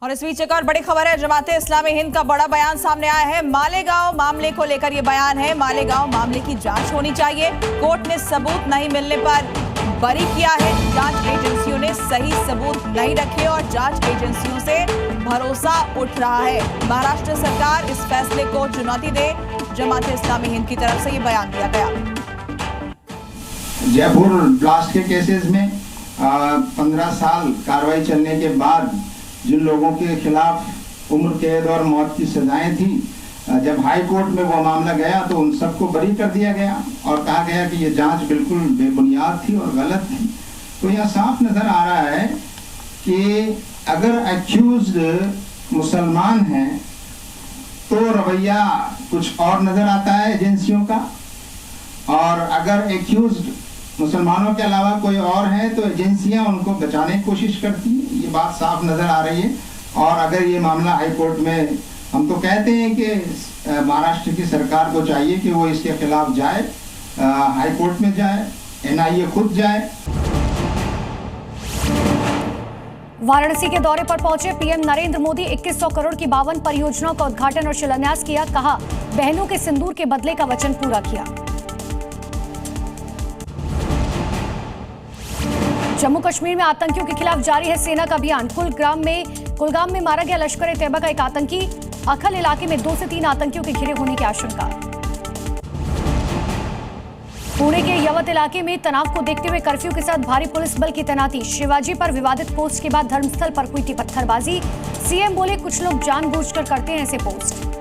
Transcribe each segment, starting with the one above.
और इस बीच एक और बड़ी खबर है, जमाते इस्लामी हिंद का बड़ा बयान सामने आया है। मालेगांव मामले को लेकर ये बयान है। मालेगांव मामले की जांच होनी चाहिए। कोर्ट ने सबूत नहीं मिलने पर बरी किया है। जांच एजेंसियों ने सही सबूत नहीं रखे और जांच एजेंसियों से भरोसा उठ रहा है। महाराष्ट्र सरकार इस फैसले को चुनौती दे, जमाते इस्लामी हिंद की तरफ से ये बयान दिया गया। जयपुर ब्लास्ट के केसेस में 15 साल कार्रवाई चलने के बाद जिन लोगों के खिलाफ उम्र कैद और मौत की सजाएं थी, जब हाई कोर्ट में वो मामला गया तो उन सबको बरी कर दिया गया और कहा गया कि ये जांच बिल्कुल बेबुनियाद थी और गलत थी। तो यह साफ नजर आ रहा है कि अगर एक्यूज्ड मुसलमान हैं तो रवैया कुछ और नजर आता है एजेंसियों का, और अगर एक्यूज्ड मुसलमानों के अलावा कोई और है तो एजेंसियां उनको बचाने की कोशिश करती हैं। ये बात साफ नजर आ रही है। और अगर ये मामला हाई कोर्ट में, हम तो कहते हैं कि महाराष्ट्र की सरकार को चाहिए कि वो इसके खिलाफ जाए, हाई कोर्ट में जाए, एनआईए खुद जाए। वाराणसी के दौरे पर पहुंचे पीएम नरेंद्र मोदी 2100 करोड़ की 52 परियोजनाओं का उद्घाटन और शिलान्यास किया। कहा, बहनों के सिंदूर के बदले का वचन पूरा किया। जम्मू कश्मीर में आतंकियों के खिलाफ जारी है सेना का अभियान। कुलगाम में मारा गया लश्कर-ए-तैयबा का एक आतंकी। अखल इलाके में 2 से 3 आतंकियों के घिरे होने की आशंका। पुणे के यवत इलाके में तनाव को देखते हुए कर्फ्यू के साथ भारी पुलिस बल की तैनाती। शिवाजी पर विवादित पोस्ट के बाद धर्मस्थल पर हुई थी पत्थरबाजी। सीएम बोले, कुछ लोग जानबूझकर करते हैं ऐसे पोस्ट।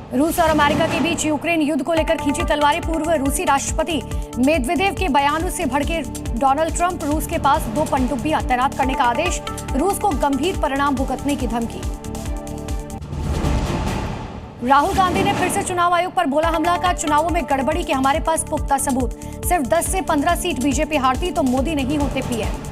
रूस और अमेरिका के बीच यूक्रेन युद्ध को लेकर खींची तलवारें। पूर्व रूसी राष्ट्रपति मेदवेदेव के बयानों से भड़के डोनाल्ड ट्रंप। रूस के पास 2 पनडुब्बियां तैनात करने का आदेश। रूस को गंभीर परिणाम भुगतने की धमकी। राहुल गांधी ने फिर से चुनाव आयोग पर बोला हमला का, चुनावों में गड़बड़ी के हमारे पास पुख्ता सबूत। सिर्फ 10 से 15 सीट बीजेपी हारती तो मोदी नहीं होते पीएम।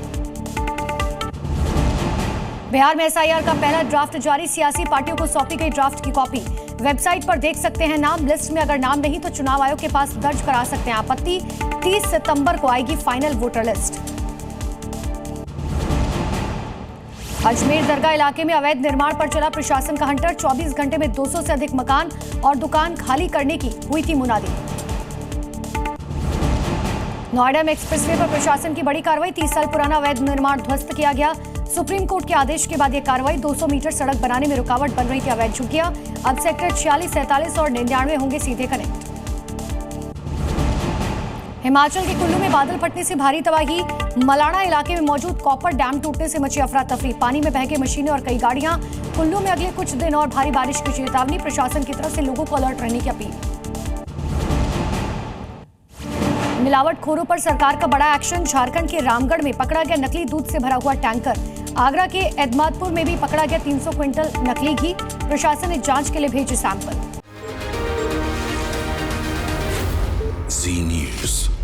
बिहार में एसआईआर का पहला ड्राफ्ट जारी। सियासी पार्टियों को सौंपी गई ड्राफ्ट की कॉपी। वेबसाइट पर देख सकते हैं नाम। लिस्ट में अगर नाम नहीं तो चुनाव आयोग के पास दर्ज करा सकते हैं आपत्ति। 30 सितंबर को आएगी फाइनल वोटर लिस्ट। अजमेर दरगाह इलाके में अवैध निर्माण पर चला प्रशासन का हंटर। 24 घंटे में 200 से अधिक मकान और दुकान खाली करने की हुई थी मुनादी। नोएडा में एक्सप्रेसवे पर प्रशासन की बड़ी कार्रवाई। 30 साल पुराना अवैध निर्माण ध्वस्त किया गया। सुप्रीम कोर्ट के आदेश के बाद यह कार्रवाई। 200 मीटर सड़क बनाने में रुकावट बन रही थी अवैध झुग्गियां। अब सेक्टर 46, 47 और 99 होंगे सीधे कनेक्ट। हिमाचल के कुल्लू में बादल फटने से भारी तबाही। मलाणा इलाके में मौजूद कॉपर डैम टूटने से मची अफरा तफरी। पानी में बह गई मशीनें और कई गाड़ियां। कुल्लू में अगले कुछ दिन और भारी बारिश की चेतावनी। प्रशासन की तरफ से लोगों को अलर्ट रहने की अपील। मिलावटखोरों पर सरकार का बड़ा एक्शन। झारखंड के रामगढ़ में पकड़ा गया नकली दूध से भरा हुआ टैंकर। आगरा के एदमादपुर में भी पकड़ा गया 300 क्विंटल नकली घी। प्रशासन ने जांच के लिए भेजे सैंपल। जी न्यूज़।